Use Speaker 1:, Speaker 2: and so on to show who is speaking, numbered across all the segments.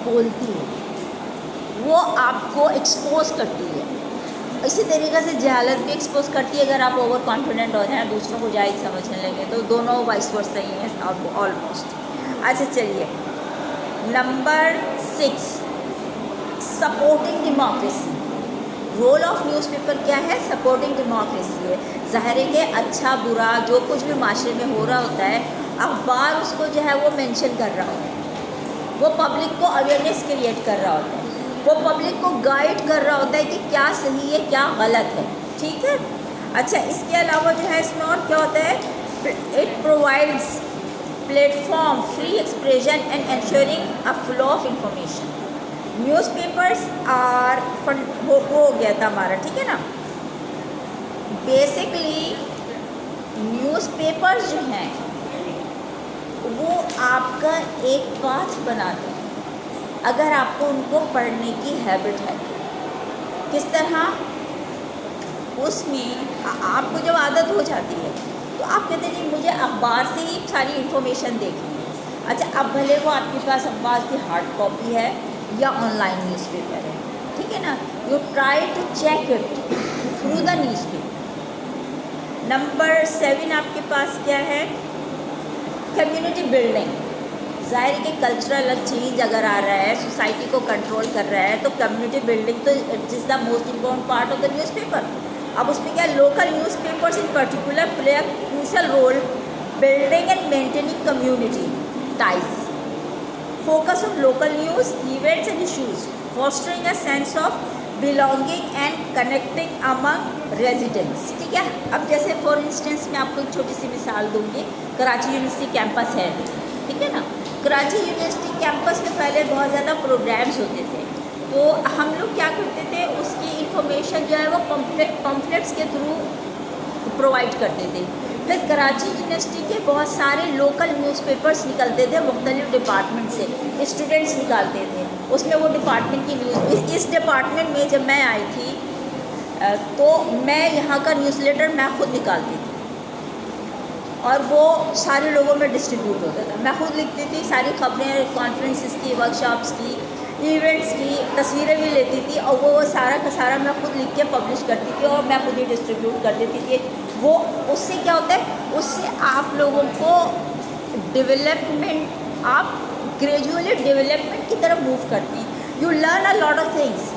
Speaker 1: बोलती है, वो आपको एक्सपोज करती है। इसी तरीके से जहालत भी एक्सपोज करती है। अगर आप ओवर कॉन्फिडेंट हो जाए, दूसरों को जायज़ समझने लगे, तो दोनों वाइस वर्सा ही हैं ऑलमोस्ट। अच्छा चलिए, number 6, supporting democracy. Role of newspaper क्या है? सपोर्टिंग डेमोक्रेसी है। ज़ाहिर है कि अच्छा बुरा जो कुछ भी माशरे में हो रहा होता है, अखबार उसको जो है वो मेंशन कर रहा होता है, वो पब्लिक को अवेयरनेस क्रिएट कर रहा होता है, वो पब्लिक को गाइड कर रहा होता है कि क्या सही है क्या गलत है। ठीक है। अच्छा, इसके अलावा जो है इसमें और क्या होता है? It provides platform free expression and ensuring a flow of information. Newspapers are हो गया था हमारा, ठीक है ना। बेसिकली न्यूज़पेपर्स जो हैं वो आपका एक पाथ बनाते हैं अगर आपको उनको पढ़ने की हैबिट है। किस तरह? उसमें आपको जब आदत हो जाती है तो आप कहते हैं मुझे अखबार से ही सारी इन्फॉर्मेशन देखनी है। अच्छा, अब भले वो आपके पास अखबार की हार्ड कॉपी है या ऑनलाइन न्यूज़पेपर है, ठीक है ना, you try to check it through the newspaper. Number 7 आपके पास क्या है? Community building. ज़ाहिर है कि कल्चरल चेंज अगर आ रहा है, सोसाइटी को कंट्रोल कर रहा है, तो कम्युनिटी बिल्डिंग तो it is the most important part of the newspaper. अब उसमें क्या, local newspapers in particular play a crucial role building and maintaining community ties, focus on local news events and issues, fostering a sense of belonging and connecting among residents. ठीक है। अब जैसे for instance मैं आपको एक छोटी सी मिसाल दूँगी। कराची यूनिवर्सिटी कैंपस है, ठीक है ना। कराची यूनिवर्सिटी कैंपस में पहले बहुत ज़्यादा प्रोग्राम्स होते थे, तो हम लोग क्या करते थे, उसकी इंफॉर्मेशन जो है वो पम्फलेट्स के थ्रू प्रोवाइड करते थे। फिर कराची यूनिवर्सिटी के बहुत सारे लोकल न्यूज़पेपर्स निकलते थे मुख्तलिफ डिपार्टमेंट से, स्टूडेंट्स निकालते थे, उसमें वो डिपार्टमेंट की न्यूज़। इस डिपार्टमेंट में जब मैं आई थी तो मैं यहाँ का न्यूज़लेटर मैं खुद निकालती थी और वो सारे लोगों में डिस्ट्रीब्यूट होता था। मैं खुद लिखती थी सारी खबरें, कॉन्फ्रेंसेस की, वर्कशॉप्स की, इवेंट्स की तस्वीरें भी लेती थी और वो सारा का सारा मैं खुद लिख के पब्लिश करती थी और मैं खुद ही डिस्ट्रीब्यूट कर देती थी। वो उससे क्या होता है, उससे आप लोगों को डेवलपमेंट, आप ग्रेजुअली डेवलपमेंट की तरफ मूव करते हैं। You learn a lot of things.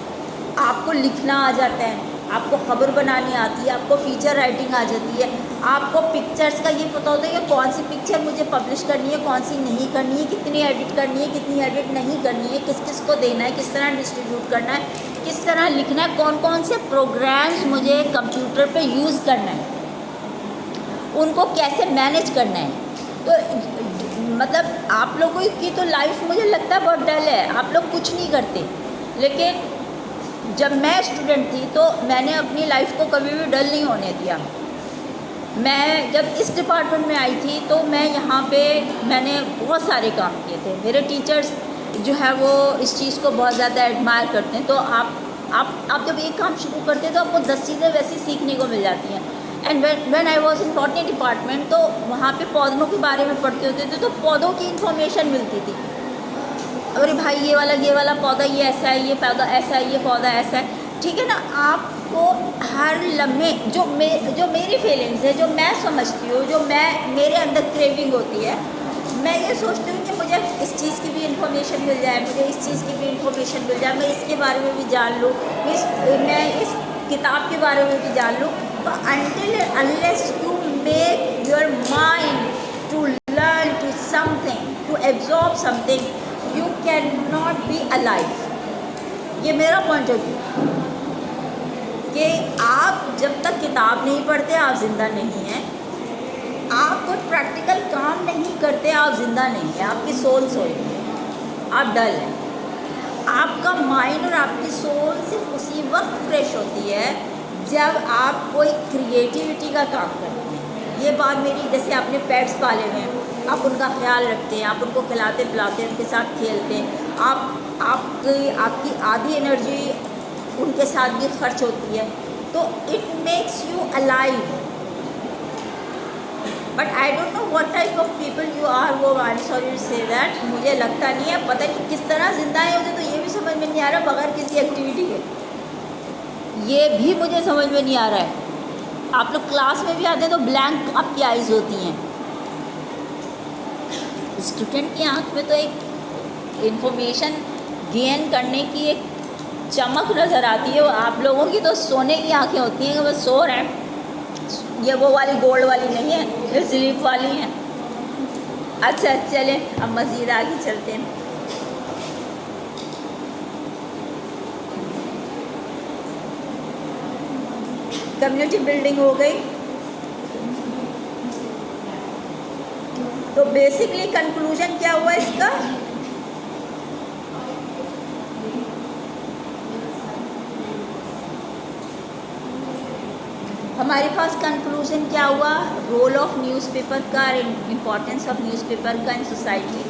Speaker 1: आपको लिखना आ जाता है, आपको खबर बनानी आती है, आपको फीचर राइटिंग आ जाती है, आपको पिक्चर्स का ये पता होता है कि कौन सी पिक्चर मुझे पब्लिश करनी है, कौन सी नहीं करनी है, कितनी एडिट करनी है, कितनी एडिट नहीं करनी है, किस किस को देना है, किस तरह डिस्ट्रीब्यूट करना है, किस तरह लिखना है, कौन कौन से प्रोग्राम्स मुझे कंप्यूटर पे यूज़ करना है, उनको कैसे मैनेज करना है। तो मतलब आप लोगों की तो लाइफ मुझे लगता है बहुत डल है, आप लोग कुछ नहीं करते। लेकिन जब मैं स्टूडेंट थी तो मैंने अपनी लाइफ को कभी भी डल नहीं होने दिया। मैं जब इस डिपार्टमेंट में आई थी तो मैं यहाँ पे मैंने बहुत सारे काम किए थे। मेरे टीचर्स जो है वो इस चीज़ को बहुत ज़्यादा एडमायर करते हैं। तो आप जब एक काम शुरू करते हैं तो आपको 10 चीज़ें वैसी सीखने को मिल जाती हैं। And when I was in botany department, तो वहाँ पे पौधों के बारे में पढ़ते होते थे, तो पौधों की इन्फॉर्मेशन मिलती थी। अरे भाई ये वाला पौधा ये ऐसा है, ये पौधा ऐसा है, ये पौधा ऐसा है, ठीक है ना। आपको हर लम्हे जो मेरी फीलिंग्स है, जो मैं समझती हूँ, जो मेरे अंदर क्रेविंग होती है, मैं ये सोचती हूँ कि मुझे इस चीज़ की भी इंफॉर्मेशन मिल जाए, मुझे इस चीज़ की भी इंफॉर्मेशन मिल जाए, मैं इसके बारे में भी जान लूँ, मैं इस किताब के बारे में भी जान लूँ। तो until unless you make your mind to learn to something, to absorb something, you cannot be alive। ये मेरा पॉइंट ऑफ व्यू कि आप जब तक किताब नहीं पढ़ते आप ज़िंदा नहीं हैं, आप कुछ प्रैक्टिकल काम नहीं करते आप ज़िंदा नहीं हैं, आपकी सोल सोई है, आप डल हैं। आपका माइंड और आपकी सोल सिर्फ उसी वक्त फ्रेश होती है जब आप कोई क्रिएटिविटी का काम करते हैं। ये बात मेरी, जैसे आपने पेट्स पाले हुए हैं, आप उनका ख्याल रखते हैं, आप उनको खिलाते पिलाते हैं, उनके साथ खेलते हैं, आपकी आधी एनर्जी उनके साथ भी खर्च होती है, तो it makes you alive. But I don't know what type of people you are, वो I am sorry to say that, मुझे लगता नहीं है, पता नहीं किस तरह जिंदा है, मुझे तो ये भी समझ में नहीं आ रहा बगैर किसी एक्टिविटी के, ये भी मुझे समझ में नहीं आ रहा है। आप लोग क्लास में भी आते हैं तो ब्लैंक आपकी आइज़ होती हैं, स्टूडेंट की आंख में तो एक इंफॉर्मेशन गेन करने की एक चमक नज़र आती है, आप लोगों की तो सोने की आंखें होती हैं कि बस सो रहे हैं, ये वो वाली गोल्ड वाली नहीं है, ये स्लीप वाली है। अच्छा चले अब मज़ीद आगे चलते हैं। कम्युनिटी बिल्डिंग हो गई, तो बेसिकली कंक्लूजन क्या हुआ इसका, हमारे पास कंक्लूजन क्या हुआ, रोल ऑफ न्यूज़पेपर का, इम्पोर्टेंस ऑफ न्यूज़पेपर का इन सोसाइटी।